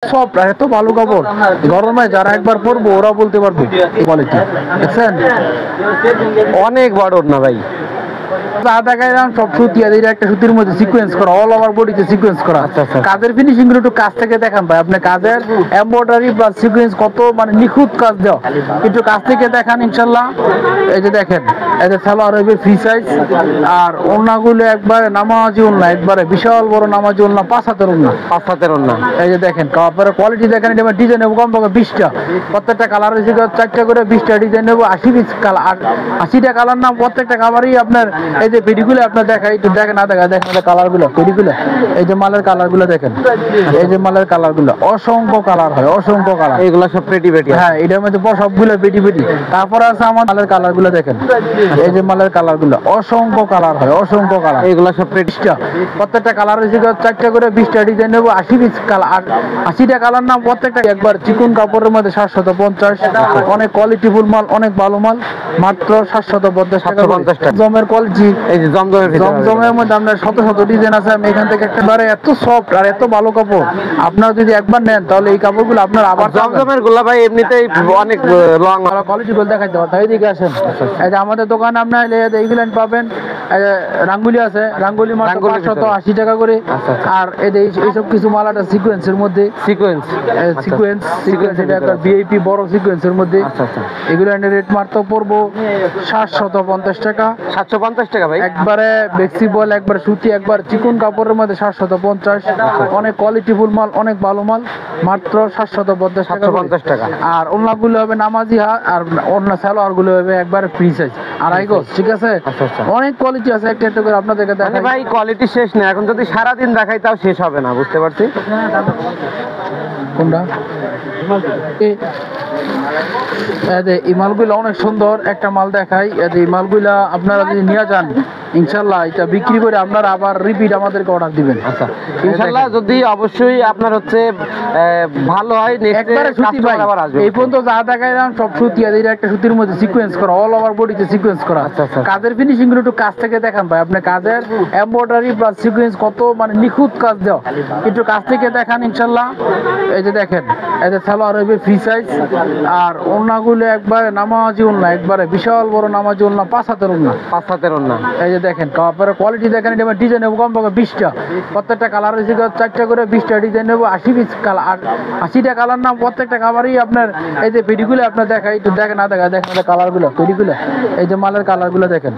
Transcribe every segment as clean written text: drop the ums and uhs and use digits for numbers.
Soft আর এত ভালো কাপড় গরমে যারা একবার পরবো ওরা বলতে পারবে কোয়ালিটি দেখছেন অনেক বড় না ভাই। যা দেখাইলাম সব সুতি আর একটা সুতির মধ্যে সিকোয়েন্স করা, অল ওভার বডিতে সিকোয়েন্স করা। আচ্ছা আচ্ছা। কাজের ফিনিশিং গুলো একটু কাছ থেকে দেখান ভাই, আপনি কাজের এমব্রয়ডারি প্লাস সিকোয়েন্স কত মানে নিখুঁত কাজ দেওয়া, একটু কাছ থেকে দেখান ইনশাল্লাহ। এই যে দেখেন, এই যে সালোয়ার হবে ফ্রি সাইজ, আর ওড়নাগুলো একবারে নামাজি ওড়না, একবারে বিশাল বড় নামাজি ওড়না, 5 হাতের ওড়না, 5 হাতের ওড়না। এই যে দেখেন কাপড়ের কোয়ালিটি দেখেন, এটা ডিজাইন হবে কমপক্ষে 20টা, প্রত্যেকটা কালার হয়েছে 4টা করে, 20টা ডিজাইন নেবো, 80টা কালার নাম, প্রত্যেকটা কালারই আপনার। এই যে পেডিগুলো আপনার দেখাই, একটু দেখেন না দেখেন কালারগুলো, পেডিগুলো এই যে মালের কালারগুলো দেখেন, এই যে মালের কালারগুলো অসংখ্য কালার হয়, অসংখ্য কালার, এগুলো সব পেটি পেটি। হ্যাঁ এটার মধ্যে সবগুলো পেটি পেটি। তারপর আছে আমার মালের কালারগুলো দেখেন, এই যে মালের কালারগুলো অসংখ্য কালার হয়, অসংখ্য কালার, এগুলো সব পেটিটা, প্রত্যেকটা কালার হয়েছে 4টা করে, 20টা ডিজাইন নেবো, 80টা কালার নাম, প্রত্যেকটা একবার চিকন কাপড়ের মধ্যে 750। অনেক কোয়ালিটিফুল মাল, অনেক ভালো মাল, মাত্র 750 টাকা। জমের কোয়ালিটি, এই যে জমজমের মধ্যে আপনার শত শত ডিজাইন আছে। আমি এখান থেকে একেবারে এত সফট আর এত ভালো কাপড়, আপনারা যদি একবার নেন তাহলে এই কাপড়গুলো আপনার আবার জমজমের গুলা ভাই এমনিতেই অনেক লং কোয়ালিটি গুলো দেখাইতে পারতো। এইদিকে আসেন, এই যে আমাদের দোকানে আপনার এইগুলো পাবেন। রাঙ্গুলি আছে, রাঙ্গুলি মাত্র 580 টাকা করে। আর এইসব কিছু মাল একটা সিকোয়েন্সের মধ্যে, সিকোয়েন্স এটা একটা ভিআইপি বড় সিকোয়েন্সের মধ্যে। এগুলো রেট মাত্র পড়বো 750 টাকা। 750 টাকা ভাই, একবারে ফ্লেক্সিবল, একবার সুতি, একবার চিকন কাপড়ের মধ্যে 750। অনেক কোয়ালিটিফুল মাল, অনেক ভালো মাল, মাত্র 750 টাকা। আর ওড়নাগুলো হবে নামাজি হাত, আর ওড়না সালোয়ার গুলো হবে একবারে ফ্রি সাইজ, 2.5 গজ, ঠিক আছে। অনেক কোয়ালিটি আছে, একটা একটা করে আপনাদেরকে দেখাই ভাই। কোয়ালিটি শেষ নেই, এখন যদি সারাদিন দেখাই তাও শেষ হবে না, বুঝতে পারছি। কোনটা এই মালগুলো অনেক সুন্দর, একটা মাল দেখাই। এই মালগুলা আপনারা যদি নিয়ে যান ইনশাল্লাহ এটা বিক্রি করে আপনারা আবার রিপিট আমাদেরকে অর্ডার দিবেন। আচ্ছা ইনশাল্লাহ, যদি অবশ্যই আপনার হচ্ছে ভালো হয় একবারে সুতি ভাই। এই পর্যন্ত যা দেখাইলাম সব সুতি, আর এটা একটা সুতির মধ্যে সিকোয়েন্স করা, অল ওভার বডিতে সিকোয়েন্স করা। কাজের ফিনিশিং গুলো একটু কাছ থেকে দেখান ভাই, আপনি কাজের এমব্রয়ডারি প্লাস সিকোয়েন্স কত মানে নিখুঁত কাজ দেওয়া, একটু কাছ থেকে দেখান ইনশাল্লাহ। এই যে দেখেন, এই যে সালোয়ার হবে ফ্রি সাইজ, আর ওড়নাগুলো একবারে নামাজি ওড়না, একবারে বিশাল বড় নামাজি ওড়না, 5 হাতের ওড়না, 5 হাতের ওড়না। এই যে দেখেন কাপড়ের কোয়ালিটি দেখেন, এটা ডিজাইন নেবো কমপক্ষে 20টা, প্রত্যেকটা কালার হয়েছে 4টা করে, 20টা ডিজাইন নেবো, 80টা কালার নাম, প্রত্যেকটা কালারই আপনার। এই যে পেডিগুলো আপনার দেখাই, একটু দেখেন না দেখেন কালারগুলো, পেডিগুলো এই যে মালের কালারগুলো দেখেন,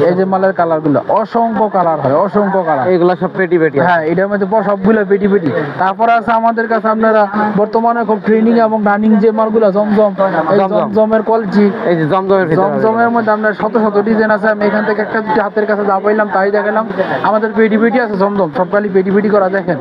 এই যে মালের কালারগুলো অসংখ্য কালার হয়, অসংখ্য কালার, এগুলো সব পেটি পেটি। হ্যাঁ এটার মধ্যে সবগুলো পেটি পেটি। তারপর আছে আমাদের কাছে আপনারা বর্তমানে খুব ট্রেনিং এবং রানিং যে মালগুলো জমজম, এই জমজমের কোয়ালিটি, এই যে জমজমের মধ্যে আপনার শত শত ডিজাইন আছে। আমি এখান থেকে একটা দুটি হাতের কাছে যা পাইলাম তাই দেখালাম। আমাদের পেটি পেটি আছে জমজম, সবকালি পেটি পেটি করা। দেখেন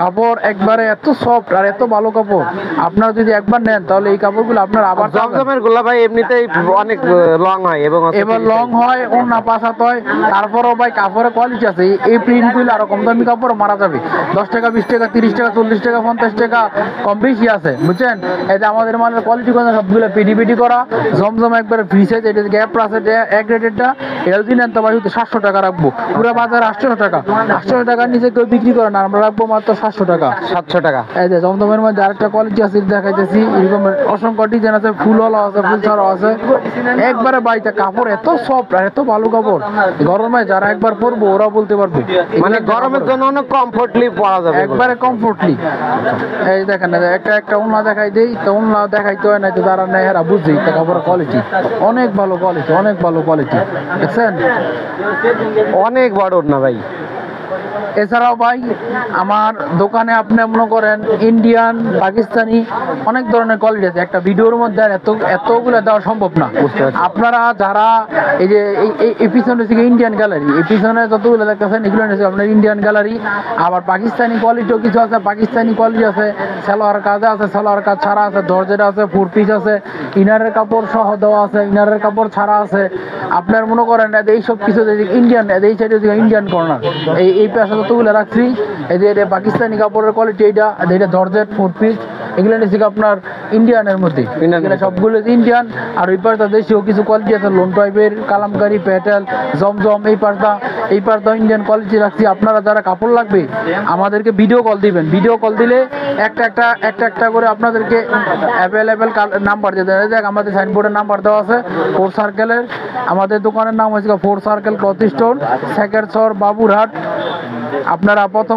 কাপড় একবারে এত সফট আর এত ভালো কাপড়, আপনারা যদি একবার নেন তাহলে এই কাপড়গুলো আপনার আবার। জমজমের গুলা ভাই এমনিতেই অনেক লং হয়, এবং এবার লং হয়, ওড়না 5 হাত হয়। তারপরও ভাই কাপড়ের কোয়ালিটি আছে। এই প্রিন্ট গুলো আরো কম দামি কাপড় মারা যাবে, 10 টাকা, 20 টাকা, 30 টাকা, 40 টাকা, 50 টাকা কম বেশি আছে, বুঝছেন। এই যে আমাদের মালের কোয়ালিটি সবগুলো পেটি পেটি করা, জমজম একবারে ফ্রি সাইজ। এটা গ্যাপ আছে এক রেটেরটা, এটা যদি নেন তো ভাই 700 টাকা রাখবো। পুরো বাজার 800 টাকা, 800 টাকার নিচে কেউ বিক্রি করে না, আমরা রাখবো মাত্র 700 টাকা, 700 টাকা। এই যে জমজমের মধ্যে আরেকটা কোয়ালিটি আছে দেখাইতেছি, এরকম অসংখ্য ডিজাইন আছে, ফুলওয়ালা আছে, ফুল ছাড়াও আছে। একবারে বাইতে কাপড় এত সফট আর এত ভালো কাপড়, গরমে যারা একবার পরবো ওরা বলতে পারবে, মানে গরমের জন্য অনেক কমফোর্টলি পরা যাবে, একবারে কমফোর্টলি। এই দেখেন একটা ওড়না দেখাই দেই, তো ওড়না দেখাইতে হয় না, তো যারা নেয় এরা বুঝি কাপড়ের কোয়ালিটি অনেক ভালো, কোয়ালিটি অনেক ভালো কোয়ালিটি, দেখছেন অনেক বড় না ভাই। এছাড়াও ভাই আমার দোকানে আপনি মনে করেন ইন্ডিয়ান, পাকিস্তানি অনেক ধরনের কোয়ালিটি আছে। একটা ভিডিওর মধ্যে আর এতগুলো দেওয়া সম্ভব না। আপনারা যারা এই যে এই পিছনে থেকে ইন্ডিয়ান গ্যালারি, এই পিছনে যতগুলো দেখতেছেন এগুলো হচ্ছে আপনার ইন্ডিয়ান গ্যালারি। আবার পাকিস্তানি কোয়ালিটিও কিছু আছে, পাকিস্তানি কোয়ালিটি আছে, সালোয়ার কাজে আছে, সালোয়ার কাজ ছাড়া আছে, দরজেটা আছে, 4 পিস আছে, ইনারের কাপড় সহ দেওয়া আছে, ইনারের কাপড় ছাড়া আছে। আপনার মনে করেন এইসব কিছু ইন্ডিয়ান, এই সাইডে ইন্ডিয়ান কর্নার, এই পাশে যতগুলো রাখছি, এই যে এটা পাকিস্তানি কাপড়ের কোয়ালিটি, এটা দরজেট 4 পিস। এগুলো নিয়েছি আপনার ইন্ডিয়ানের মধ্যে, Indian এগুলো মধ্যে। সবগুলো ইন্ডিয়ান। আর ওই পাশটা দেশীয় কিছু কোয়ালিটি আছে, লোন টাইপের, কালামকারি, প্যাটেল, জমজম, এই পাশটা ইন্ডিয়ান কোয়ালিটি রাখছি। আপনারা যারা কাপড় লাগবে আমাদেরকে ভিডিও কল দিবেন, ভিডিও কল দিলে একটা করে আপনাদেরকে অ্যাভেলেবেল নাম্বার দিয়ে দেয়। দেখ আমাদের সাইনবোর্ডের নাম্বার দেওয়া আছে 4 সার্কেলের। আমাদের দোকানের নাম হচ্ছে 4 সার্কেল ক্লথ স্টোর, সেকেন্ড শহর, বাবুরহাট। আপনারা প্রথম